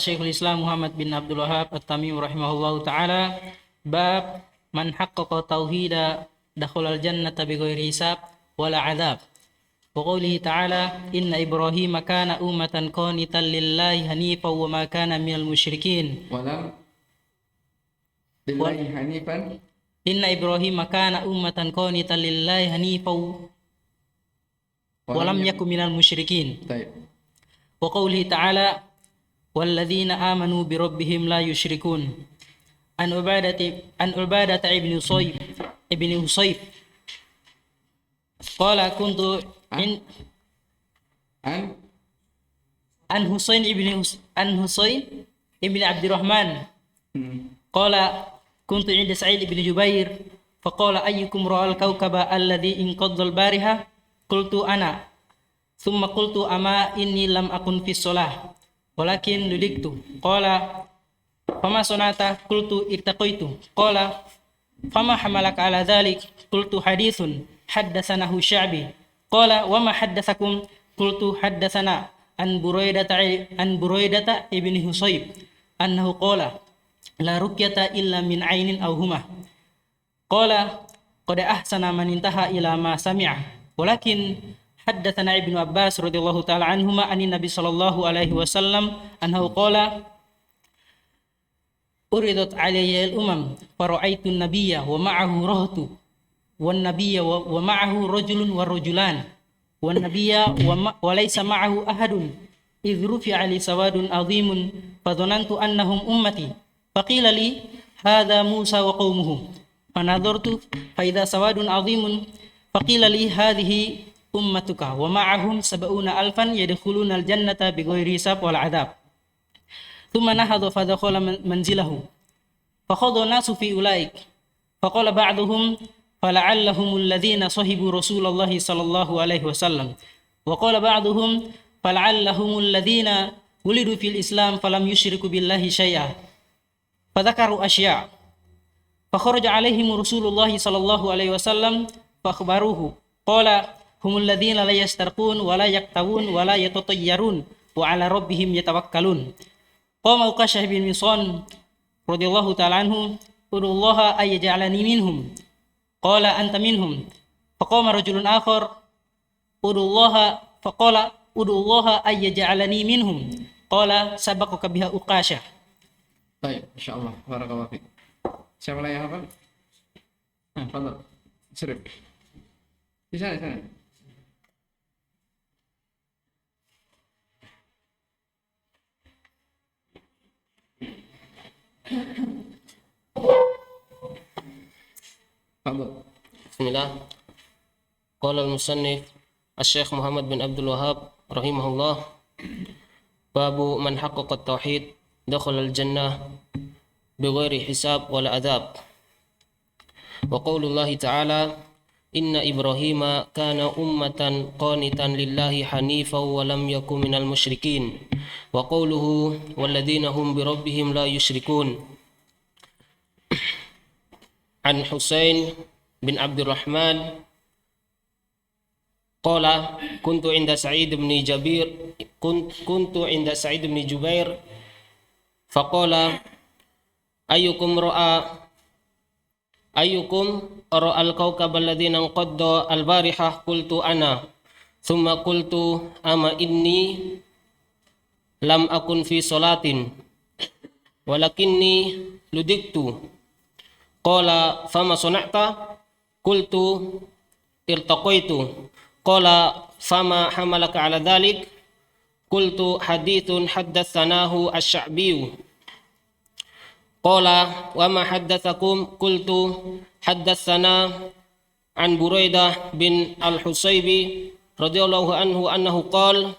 Syekhul Islam Muhammad bin Abdul Wahhab At-Tamimi rahimahullahu taala, bab man haqqaqa tauhida dakhalal jannata bighairi hisab wala adzab. Wa qoulihi ta'ala inna Ibrahima kana ummatan qanitan lillahi hanifan wa ma kana minal musyrikin. Walam lillahi hanifan. Inna Ibrahima kana ummatan qanitan lillahi hanifan wa lam yakun minal musyrikin. Baik. Wa qoulihi ta'ala walladzina amanu bi rabbihim la yusyrikun. An Ubadata ibn Husayb qala kuntu an Husain ibn Abdurrahman qala kuntu inda Sa'id ibn Jubair faqala ayyukum ra'al kawkaba alladhi inqadha al-bariha qultu ana thumma qultu ama inni lam akun fi shalah walakin ludiktu qala fama sonata qultu irtaqaitu qala fama hamalaka ala dhalik qultu hadithun haddatsanahu Sya'bi qala wama haddatsakum qultu haddatsana an Buraidata ibn Husayb annahu qala la ruqyata illa min ainin aw huma qala qad ahsana man intaha ila ma sami'a walakin haddatsana Ibnu Abbas radhiyallahu taala anhuma anin Nabi sallallahu alaihi wasallam annahu qala uridat alayya al-umam fara'aitu an-nabiyya wa ma'ahu rahtu wan nabiyya wa ma'ahu rajulun wa rajulan wan nabiyya wa laysa ma'ahu ahadun idh rufi'a li sawadun 'azimun fadhanantu annahum ummati faqila li hadha Musa wa qaumuhu fanadhartu fa idha sawadun 'azimun faqila li hadhihi ummatuka wa ma'ahum sab'una alfan yadkhuluna al-jannata bighairi hisab wal 'adzab. Thumma nahadha fa dakhala manzilahu. Fa khadha nasu fi ulaik. Fa qala ba'dhum fala'allahum alladhina sahibu Rasulullah sallallahu alaihi wasallam. Wa qala ba'dhum fala'allahum alladhina wulidu fil Islam falam yusyriku billahi syai'a. Fa dzakaru asya'. Fa kharaja alaihim Rasulullah sallallahu alaihi wasallam fa akhbaruhu. Qala humul ladzina la yastarqun wa la yaktawun wa la yatatayyarun wa ala rabbihim yatawakkalun. Qama Uqashah bin Misan radhiyallahu ta'ala anhu udullaha ay yaj'alani minhum qala anta minhum faqama rajulun akhar udullaha faqala udullaha ay yaj'alani minhum qala sabaqaka biha Uqashah. Baik, insyaallah. Barakallahu fiik. Siapa lagi yang hafal? Fadhal. Sirip. Di sana. Bismillah. Qala al-musannif Asy-Syaikh Muhammad bin Abdul Wahhab rahimahullah, babu man haqqaqa at-tauhid dakhala al-jannah bighairi hisab wala adzab. Wa qaulullahi ta'ala inna Ibrahima kana ummatan qanitan lillahi hanifan wa lam yakun minal musyrikin. Wa qauluhu walladzina hum bi rabbihim la yusyrikun. An Husain bin Abdurrahman qala kuntu inda Sa'id bin Jubair faqala ayyukum ra'al kawkab alladhina qadda al-barihah qultu ana thumma qultu ama inni lam akun fi salatin walakinni ludiktu qala fama sana'ta qultu irtaqaitu qala fama hamalaka ala dhalik qultu hadithun haddatsanahu Asy-Sya'bi qala wama haddatsakum qultu haddatsana an Buraidah bin al-Husaybi radhiyallahu anhu annahu qala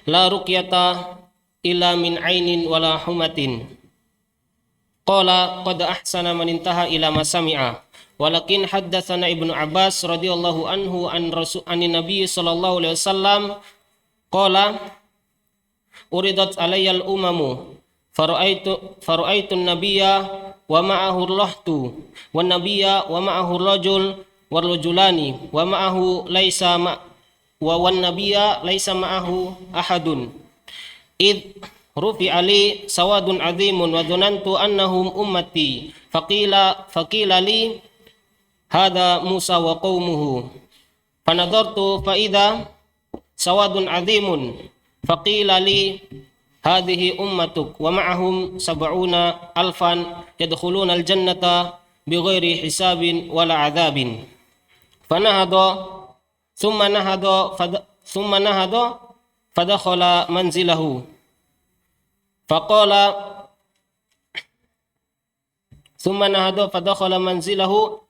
la ruqyata illa min ainin wala humatin qala qad ahsana man intaha ila ma sami'a walakin haddatsana Ibnu Abbas radhiyallahu anhu an Nabi sallallahu alaihi wasallam qala uridat alayyal umamu faraitu an-nabiyya wa ma'ahu ar-rahtu wan nabiyya wa ma'ahu ar-rajul wal rajulani wa ma'ahu laysa wan nabiyya laysa ma'ahu ahadun id rufi ali sawadun azimun wa dhanantu annahum ummati faqila li hadha Musa wa qaumuhu fanadartu fa idza sawadun azimun faqila li hadhihi ummatuk wa ma'ahum sab'una alfan yadkhuluna al-jannata bighairi hisabin wala adzabin fanahada thumma nahada fadakhala manzilahu faqala thumma nahada fadakhala manzilahu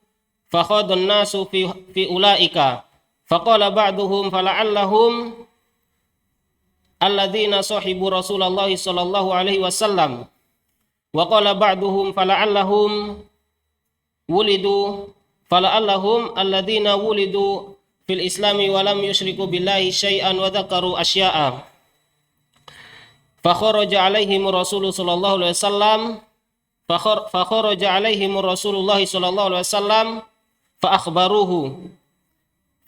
fakhadha an-nasu fi ulaika faqala ba'duhum fala'allahum alladzina sahibu Rasulullah sallallahu alaihi wasallam wa qala ba'duhum fala'allahum alladzina wulidu fil islami wa lam yusyriku billahi syai'an wa dzakaru asya'a fakharaja alaihim Rasulullah sallallahu alaihi wasallam fakharaja alaihim Rasulullah sallallahu alaihi wasallam fa akhbaruhu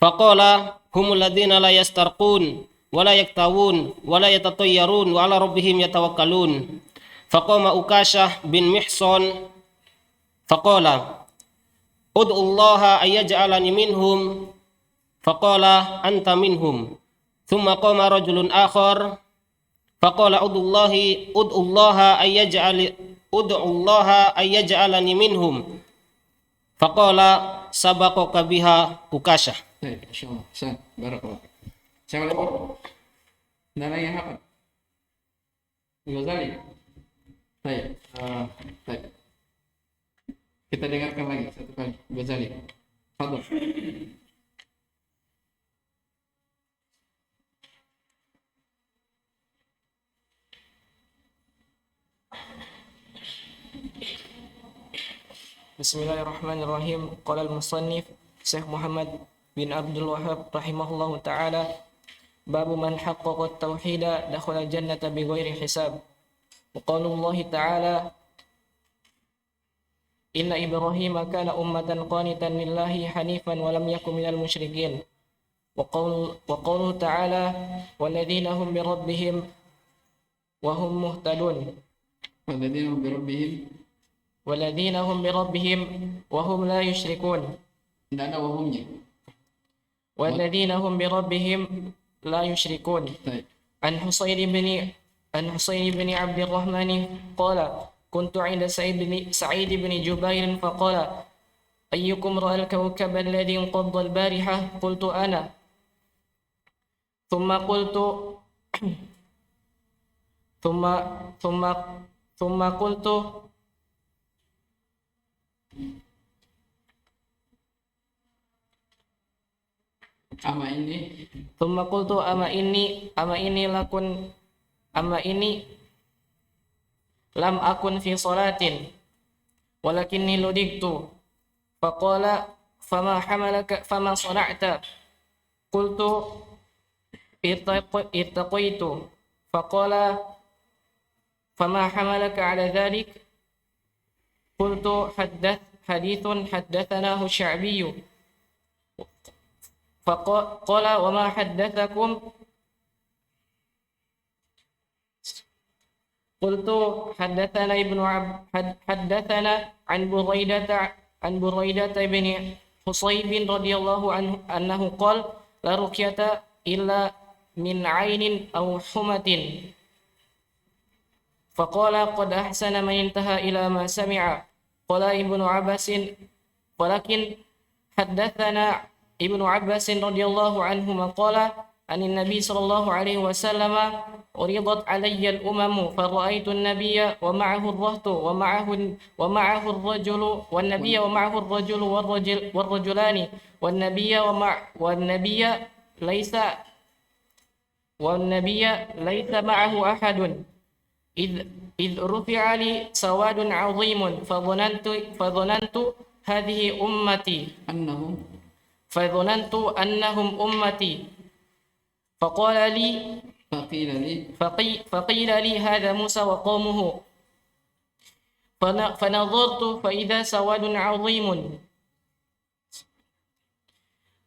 faqala humul ladzina la yastarqun wa la yaktawun wa la yatatayyarun wa ala rabbihim yatawakkalun faqama Ukashah bin Mihsan faqala ud'u Allah ayyaj'alani minhum faqala anta minhum thumma qama rajulun akhar faqala ud'u Allah ayyaj'alani minhum faqala sabaqaka biha Ukashah. Baik, insyaallah. Barakallah. Siapa lagi? Ada lagi yang hafal? Ghazali. Baik, baik. Kita dengarkan lagi satu kali Ghazali. Fadhil. Bismillahirrahmanirrahim. Qala al-musannif Syekh Muhammad bin Abdul Wahhab rahimahullahu taala, babu man haqqaqa at-tauhida dakhala jannata bighairi hisab. Wa qaulullahi ta'ala inna Ibrahima kana ummatan qanitan lillahi hanifan wa lam yakun minal musyrikin. Wa qauluhu ta'ala walladzina hum bi rabbihim wa hum muhtadun. والذين هم بربهم وهم لا يشركون. والذين هم بربهم لا يشركون. عن حسين بن عبد الرحمن قال كنت عند سعيد بن جبير فقال أيكم رأى الكوكب الذي انقض البارحة؟ قلت أنا. ثم قلت أما إني لم أكن في صلاة ولكني لدغت. فقال فما حملك فما صنعت؟ قلت ارتقيت. فقال فما حملك على ذلك؟ قلت حديث حدثناه الشعبي. فقال وما حدثكم؟ قلت حدثنا عن بريدة بن حصيب رضي الله عنه أنه قال لا رقية إلا من عين أو حمة. فقال قد أحسن من انتهى إلى ما سمع. قال ابن عباس ولكن حدثنا ابن عباس رضي الله عنهما قال عن النبي صلى الله عليه وسلم عرضت علي الأمم فرأيت النبي ومعه الرهط ومعه الرجل والنبي ومعه الرجل والرجلان والنبي ليس معه أحد إذ رفع لي سواد عظيم فظننت هذه أمتي أنهم أمتي. فقيل لي هذا موسى وقومه. فنظرت فإذا سواد عظيم.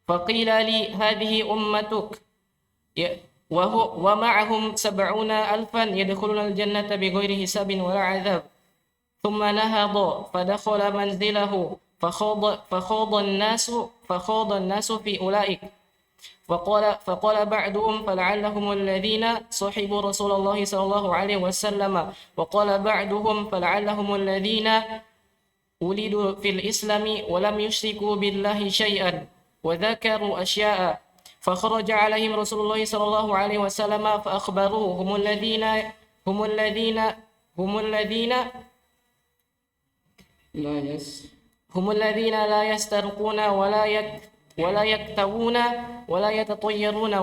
فقيل لي هذه أمتك ومعهم 70,000 يدخلون الجنة بغير حساب ولا عذاب. ثم نهض فدخل منزله فخاض الناس في أولئك. فقال بعضهم فلعلهم الذين صحبوا رسول الله صلى الله عليه وسلم. وقال بعضهم فلعلهم الذين ولدوا في الإسلام ولم يشركوا بالله شيئا وذكروا أشياء. فخرج عليهم رسول الله صلى الله عليه وسلم فأخبروه هم الذين لا يسترقون ولا يكتوون ولا يتطيرون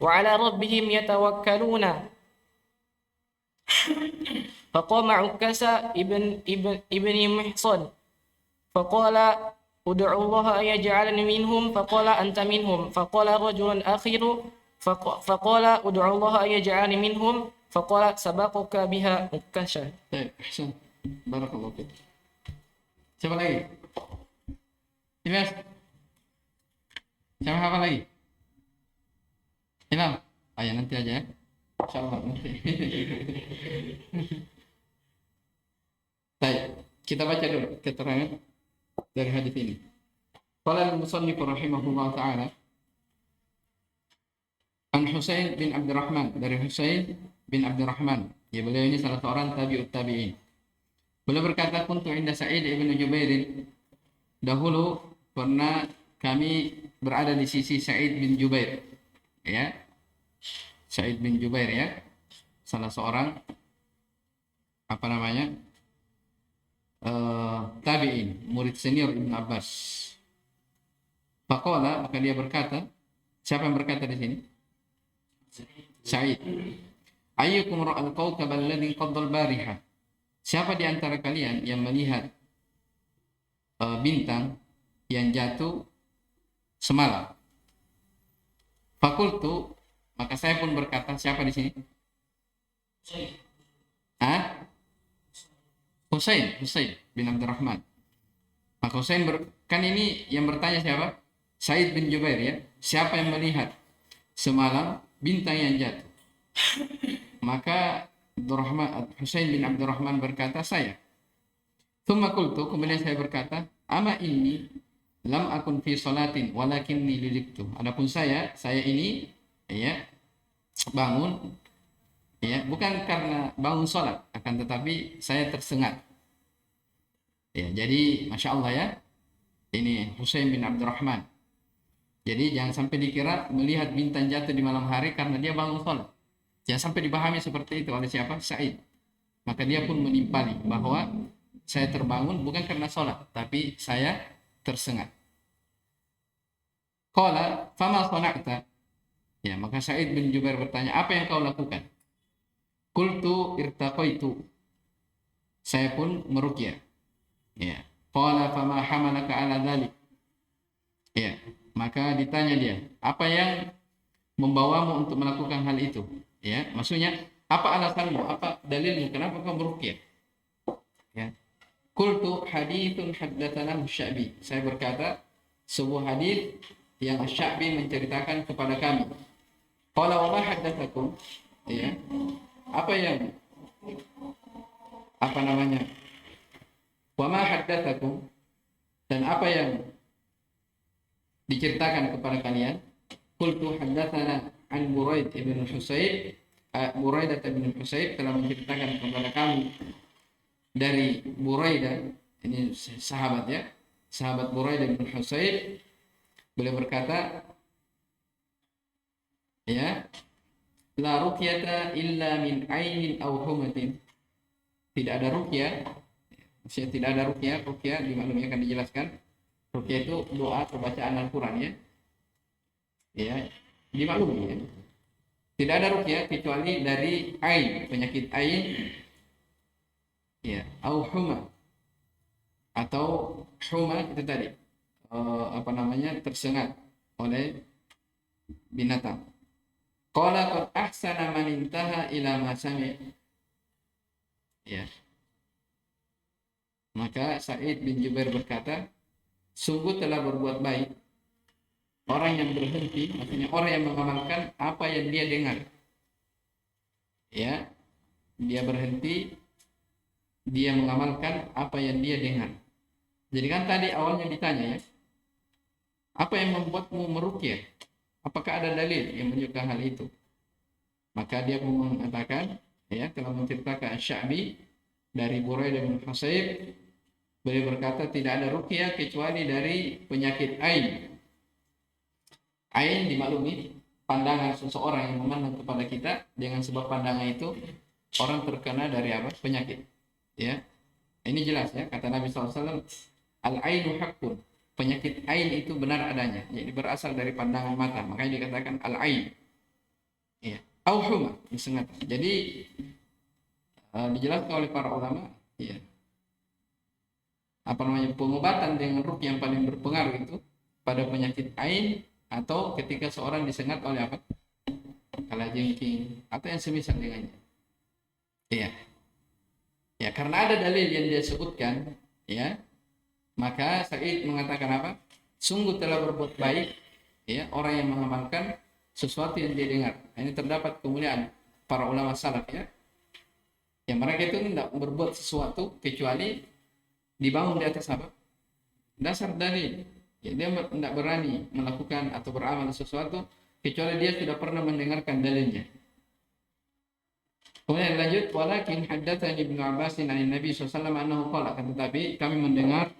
وعلى ربهم يتوكلون. فقام عكاشة ابن محصن فقال ادعوا الله أن يجعلني منهم. فقال أنت منهم. فقال رجل آخر فقال ادعوا الله أن يجعلني منهم. فقال سبقك بها عكاشة. Baik, ahsan. Barakallahu fiik. Siapa lagi? Ilyas. Siapa lagi? Imam. Ya nanti aja ya. Insyaallah nanti. Baik, kita baca dulu keterangan dari hadis ini. Qala al-musannif rahimahullah taala an Husain bin Abdurrahman, dari Husain bin Abdurrahman. Ya, beliau ini salah seorang tabi'ut tabi'in. Beliau berkata, kuntu inda Sa'id ibn Jubair. Dahulu pernah kami berada di sisi Sa'id bin Jubair. Ya. Sa'id bin Jubair ya. Salah seorang tabi'in, murid senior Ibn Abbas. Faqala, maka dia berkata, siapa yang berkata di sini? Sa'id. Ayyukum ra'al kawkab alladhi qaddal bariha. Siapa di antara kalian yang melihat bintang yang jatuh semalam? Fakultu, maka saya pun berkata, siapa di sini? Husain bin Abdurrahman. Maka Husain kan ini yang bertanya siapa? Sa'id bin Jubair ya. Siapa yang melihat semalam bintang yang jatuh? Maka Husain bin Abdurrahman berkata, saya. Tsumma qultu, kemudian saya berkata, ama inni lam akun fi salatin walakinni lidiktu. Adapun saya ini ya bangun ya bukan karena bangun salat, akan tetapi saya tersengat. Ya, jadi Masya Allah ya, ini Husain bin Abdurrahman. Jadi jangan sampai dikira melihat bintang jatuh di malam hari karena dia bangun salat. Jangan sampai dipahami seperti itu oleh siapa? Sa'id. Maka dia pun menimpali bahwa saya terbangun bukan karena sholat, tapi saya tersengat. Qala fama sana'ta. Ya, maka Sa'id bin Jubair bertanya, apa yang kau lakukan? Qultu irtaqaitu. Saya pun meruqyah. Ya. Qala fama hamalaka ala dhalik. Ya, maka ditanya dia, apa yang membawamu untuk melakukan hal itu? Ya, maksudnya apa alasanmu? Apa dalilmu? Kenapa kau meruqyah? Ya. Qultu hadithun haddatsana Asy-Sya'bi. Saya berkata, sebuah hadis yang Asy-Sya'bi menceritakan kepada kami. Qala wa ma haddatsakum? Ya. Apa yang Wa ma haddatsakum? Dan apa yang diceritakan kepada kalian? Qultu haddatsana an Buraidah bin Husayb. Buraidah bin Husayb telah menceritakan kepada kami dari Buraidah, ini sahabat ya, sahabat Buraidah bin Husayb. Beliau berkata, ya, la ruqyata illa min ainin aw humatin. Tidak ada ruqyah, maksudnya tidak ada ruqyah. Ruqyah dimaklumi akan dijelaskan. Ruqyah itu doa atau bacaan Al-Qur'an ya. Ya, dimaklumi ya. Tidak ada ruqyah kecuali dari ain, penyakit ain, ya, au huma, atau huma itu tadi tersengat oleh binatang. Qala qad ahsana man intaha ila ma sami'. Ya. Maka Sa'id bin Jubair berkata, sungguh telah berbuat baik orang yang berhenti, maksudnya orang yang mengamalkan apa yang dia dengar. Ya, dia berhenti, dia mengamalkan apa yang dia dengar. Jadi kan tadi awalnya ditanya ya, apa yang membuatmu meruqyah? Apakah ada dalil yang menunjukkan hal itu? Maka dia pun mengatakan, ya, telah menceritakan Sya'bi dari Buraidah bin Husayb, beliau berkata tidak ada ruqyah kecuali dari penyakit ain. Ain dimaklumi pandangan seseorang yang memandang kepada kita, dengan sebab pandangan itu orang terkena dari apa? Penyakit. Ya, ini jelas ya, kata Nabi SAW, al-ainu haqqun, penyakit ain itu benar adanya, jadi berasal dari pandangan mata, makanya dikatakan al-ain. Ya, au huma, disengat. Jadi dijelaskan oleh para ulama, ya, apa namanya, pengobatan dengan ruqyah yang paling berpengaruh itu pada penyakit ain, atau ketika seorang disengat oleh apa? Kalajengking atau yang semisal dengannya. Iya. Ya, karena ada dalil yang dia sebutkan, ya, maka Sa'id mengatakan apa? Sungguh telah berbuat baik, ya, orang yang mengamalkan sesuatu yang dia dengar. Ini terdapat kemuliaan para ulama salaf, ya. Yang mereka itu tidak berbuat sesuatu kecuali dibangun di atas apa? Dasar dalil. Ya, dia tidak berani melakukan atau beramal sesuatu kecuali dia sudah pernah mendengarkan dalilnya. Kemudian lanjut, walakin haddatsani Ibnu Abbas an Nabi sallallahu alaihi wasallam annahu qala, tetapi kami mendengar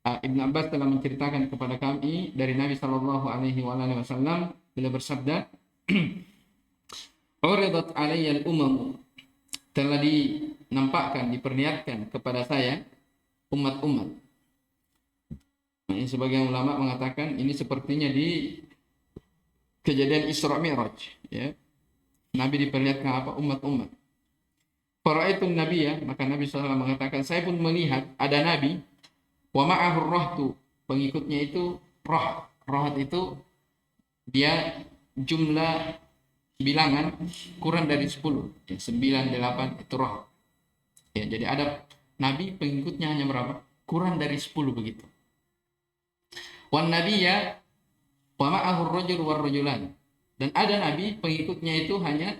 Ibnu Abbas telah menceritakan kepada kami dari Nabi sallallahu alaihi wasallam, beliau bersabda, uridat alayya al-umam, telah dinampakkan, diperlihatkan kepada saya umat-umat. Ini sebagian ulama mengatakan ini sepertinya di kejadian Isra Mi'raj, ya. Nabi diperlihatkan apa? Umat-umat. Fara'aitu nabiyya, maka Nabi SAW mengatakan, saya pun melihat ada nabi, wa ma'ahu rahtu, pengikutnya itu roh. Roh itu dia jumlah bilangan kurang dari 10, ya, 9, 8 itu roh. Ya, jadi ada nabi pengikutnya hanya berapa? Kurang dari 10 begitu. Wan nabiyya wa ma'ahu rajul war rajulan. Dan ada nabi pengikutnya itu hanya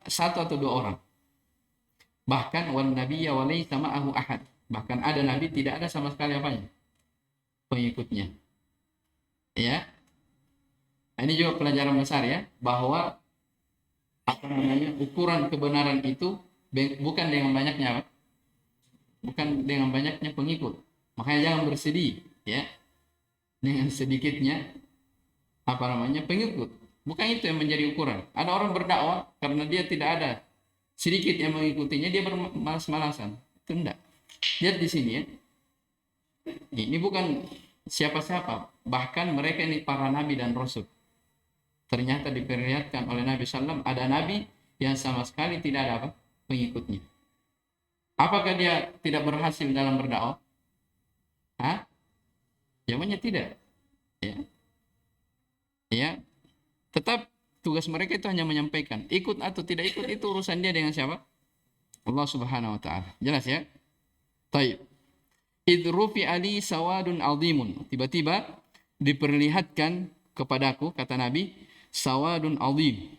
satu atau dua orang. Bahkan wan nabiyya wa laysa ma'ahu ahad. Bahkan ada nabi tidak ada sama sekali apanya? Pengikutnya. Ya. Ini juga pelajaran besar ya, bahwa apa namanya? Ukuran kebenaran itu bukan dengan banyaknya apa? Bukan dengan banyaknya pengikut. Makanya jangan bersedih, ya. Dengan sedikitnya apa namanya? Pengikut. Bukan itu yang menjadi ukuran. Ada orang berdakwah karena dia tidak ada sedikit yang mengikutinya, dia bermalas-malasan. Itu enggak. Lihat di sini ya. Ini bukan siapa-siapa, bahkan mereka ini para nabi dan rasul. Ternyata diperlihatkan oleh Nabi SAW, ada nabi yang sama sekali tidak ada apa? Pengikutnya. Apakah dia tidak berhasil dalam berdakwah? Hah? Jawabannya tidak. Ya. Ya. Tetap tugas mereka itu hanya menyampaikan. Ikut atau tidak ikut itu urusan dia dengan siapa? Allah Subhanahu wa taala. Jelas ya? Taib. Idrufi ali sawadun azimun. Tiba-tiba diperlihatkan kepadaku, kata Nabi, sawadun azim.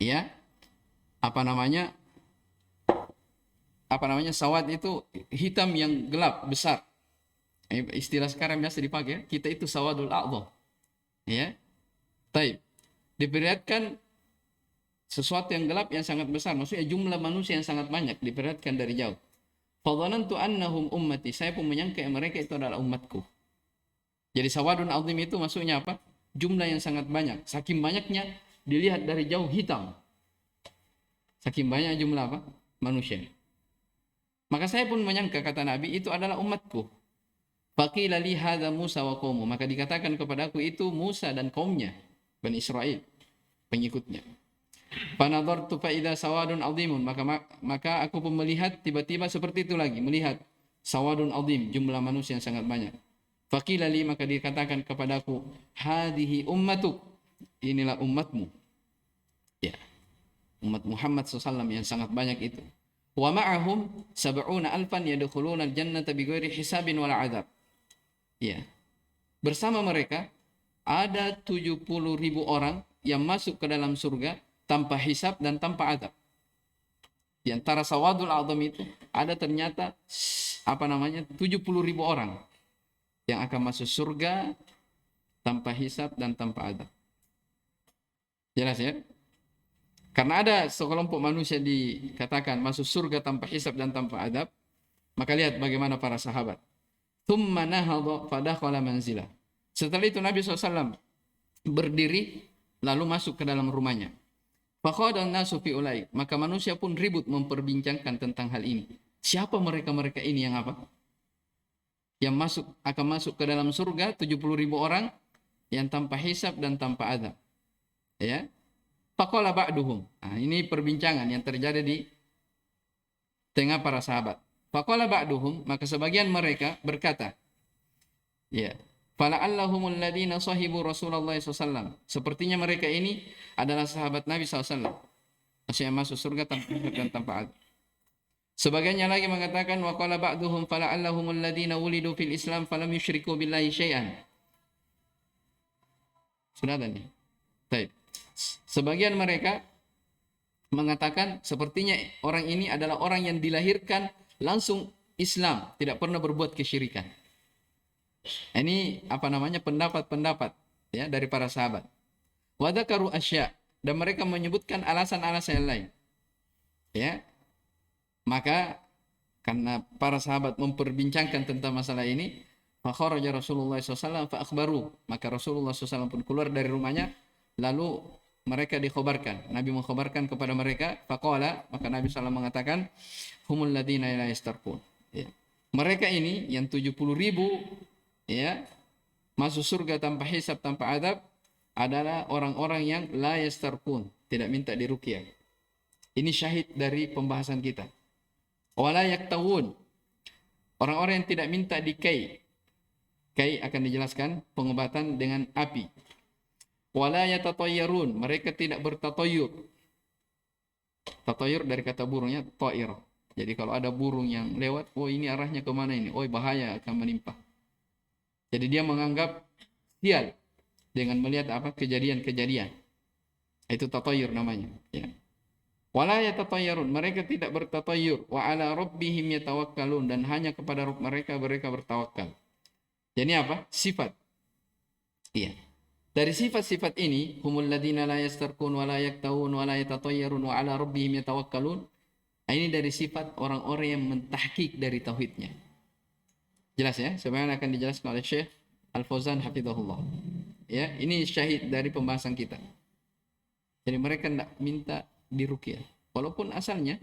Ya. Apa namanya? Sawad itu hitam yang gelap, besar. Istilah sekarang biasa dipakai, kita itu sawadul a'dham. Ya. Taib. Diperlihatkan sesuatu yang gelap yang sangat besar, maksudnya jumlah manusia yang sangat banyak, diperlihatkan dari jauh. Fadhanantu annahum ummati, saya pun menyangka mereka itu adalah umatku. Jadi sawadun azim itu maksudnya apa? Jumlah yang sangat banyak. Saking banyaknya dilihat dari jauh hitam. Saking banyak jumlah apa? Manusia. Maka saya pun menyangka, kata Nabi, itu adalah umatku. Faqila li hadza Musa wa qaumu, maka dikatakan kepadaku itu Musa dan kaumnya, Bani Israel, pengikutnya. Fanadhartu fa idza sawadun azimun, maka aku pun melihat tiba-tiba seperti itu lagi, melihat sawadun azim, jumlah manusia yang sangat banyak. Faqila li, maka dikatakan kepadaku, hadhihi ummatuk, inilah umatmu. Ya. Umat Muhammad SAW yang sangat banyak itu. Wa ma'ahum 70,000 yadkhuluna al-jannata bighairi hisabin wala 'adzab. Ya. bersama mereka ada 70.000 orang yang masuk ke dalam surga tanpa hisab dan tanpa adab. Di antara sawadul azam itu ada ternyata 70.000 orang yang akan masuk surga tanpa hisab dan tanpa adab. Jelas ya? Karena ada sekelompok manusia dikatakan masuk surga tanpa hisab dan tanpa adab, maka lihat bagaimana para sahabat. Thumma nahadha fadakhala manzilah. Setelah itu Nabi SAW berdiri lalu masuk ke dalam rumahnya. Faqadan nasu fi ulaik, maka manusia pun ribut memperbincangkan tentang hal ini. Siapa mereka-mereka ini yang apa? Yang akan masuk ke dalam surga 70.000 orang yang tanpa hisab dan tanpa adab. Ya. Faqala ba'duhum. Nah, ini perbincangan yang terjadi di tengah para sahabat. Faqala ba'duhum, maka sebagian mereka berkata, ya, fala'allahumul ladina sahibu Rasulullah SAW. Sepertinya mereka ini adalah sahabat Nabi SAW. Maksudnya masuk surga tanpa hisab dan tanpa adab. Sebagiannya lagi mengatakan wa qala ba'duhum fala'allahumul ladina wulidu fil Islam falam yusyriku billahi syai'an. Sudah ada nih. Baik. Sebagian mereka mengatakan sepertinya orang ini adalah orang yang dilahirkan langsung Islam, tidak pernah berbuat kesyirikan. Ini pendapat-pendapat ya dari para sahabat. Wa dzakaru asya, dan mereka menyebutkan alasan-alasan yang lain. Ya. Maka karena para sahabat memperbincangkan tentang masalah ini, fa kharaja Rasulullah SAW fa akhbaru, maka Rasulullah SAW pun keluar dari rumahnya, lalu mereka dikhabarkan. Nabi mengkhabarkan kepada mereka, faqala, maka Nabi SAW mengatakan, humul ladina la yastarqun. Ya. Mereka ini yang 70.000 ya masuk surga tanpa hisab tanpa adab adalah orang-orang yang la yastarqun, tidak minta diruqyah. Ini syahid dari pembahasan kita. Wala yaktawun, orang-orang yang tidak minta dikai. Kai akan dijelaskan pengobatan dengan api. Wala yatatayyarun, mereka tidak bertatayur. Tatayur dari kata burungnya ta'ir. Jadi kalau ada burung yang lewat, oh ini arahnya kemana ini? Oh bahaya akan menimpa. Jadi dia menganggap sial dengan melihat kejadian-kejadian. Itu tatayur namanya. Ya. Wala yatatayyarun, mereka tidak bertatayur. Wa ala rabbihim yatawakkalun, dan hanya kepada Rabb mereka bertawakal. Jadi apa? Sifat. Iya. Dari sifat-sifat ini, humul ladina la yastarqun wa la yaktawun wa la yatatayyarun wa ala rabbihim yatawakkalun. Ini dari sifat orang-orang yang mentahqiq dari tauhidnya. Jelas ya? Sebagaimana akan dijelaskan oleh Syekh Al-Fauzan hafizahullah. Ya, ini syahid dari pembahasan kita. Jadi mereka tidak minta diruqyah. Walaupun asalnya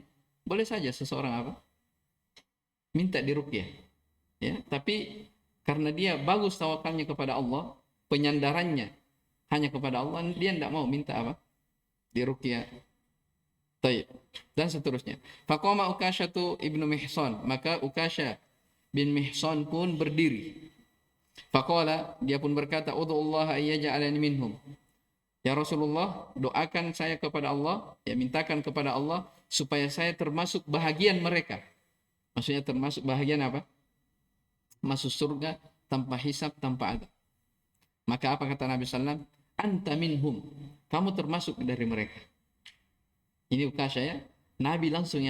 boleh saja seseorang minta diruqyah. Ya, tapi karena dia bagus tawakalnya kepada Allah, penyandarannya hanya kepada Allah, dia tidak mau minta diruqyah. Taib. Dan seterusnya. Faqama Ukasyatu ibnu Mihsan, maka Ukasya bin Mihsan pun berdiri. Faqala, dia pun berkata, ud'ullaha ayyaj'alani minhum. Ya Rasulullah, doakan saya kepada Allah, ya mintakan kepada Allah supaya saya termasuk bahagian mereka. Maksudnya termasuk bahagian apa? Masuk surga tanpa hisab, tanpa adab. Maka apa kata Nabi SAW? Anta minhum, kamu termasuk dari mereka. Ini Ukasya ya. Nabi langsung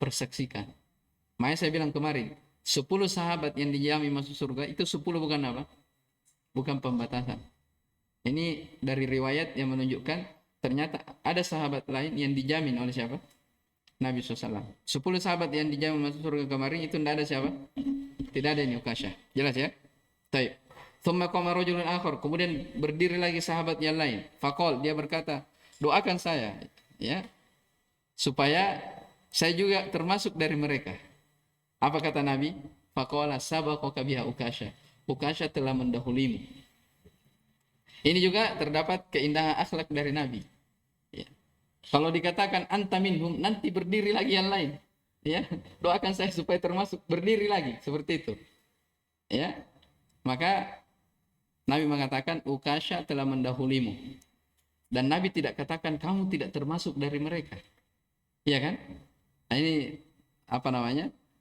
persaksikan. Makanya saya bilang kemarin, 10 sahabat yang dijamin masuk surga, itu 10 bukan bukan pembatasan. Ini dari riwayat yang menunjukkan ternyata ada sahabat lain yang dijamin oleh siapa? Nabi SAW. 10 sahabat yang dijamin masuk surga kemarin itu tidak ada siapa? Tidak ada ini Ukasya. Jelas ya? Taib. Thumma qama rajulun akhar, kemudian berdiri lagi sahabat yang lain. Faqal, dia berkata, doakan saya ya supaya saya juga termasuk dari mereka. Apa kata Nabi? Faqala sabaqaka biha Ukasya. Ukasya telah mendahulimu. Ini juga terdapat keindahan akhlak dari Nabi. Ya. Kalau dikatakan anta minhum, nanti berdiri lagi yang lain. Ya, doakan saya supaya termasuk, berdiri lagi seperti itu. Ya, maka Nabi mengatakan Ukasya telah mendahulimu. Dan Nabi tidak katakan kamu tidak termasuk dari mereka. Iya kan? Nah, ini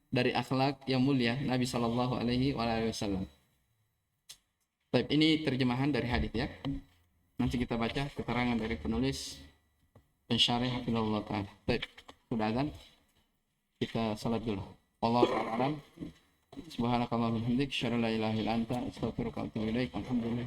dari akhlak yang mulia Nabi SAW. Baik, ini terjemahan dari hadis ya. Nanti kita baca keterangan dari penulis pensyarih hafizahullah taala. Baik, sudah azan. Kita salat dulu. Wallahu ta'ala alam. Subhanakallahumma wa bihamdika asyhadu an la ilaha illa anta astaghfiruka wa atubu ilaik. Alhamdulillah.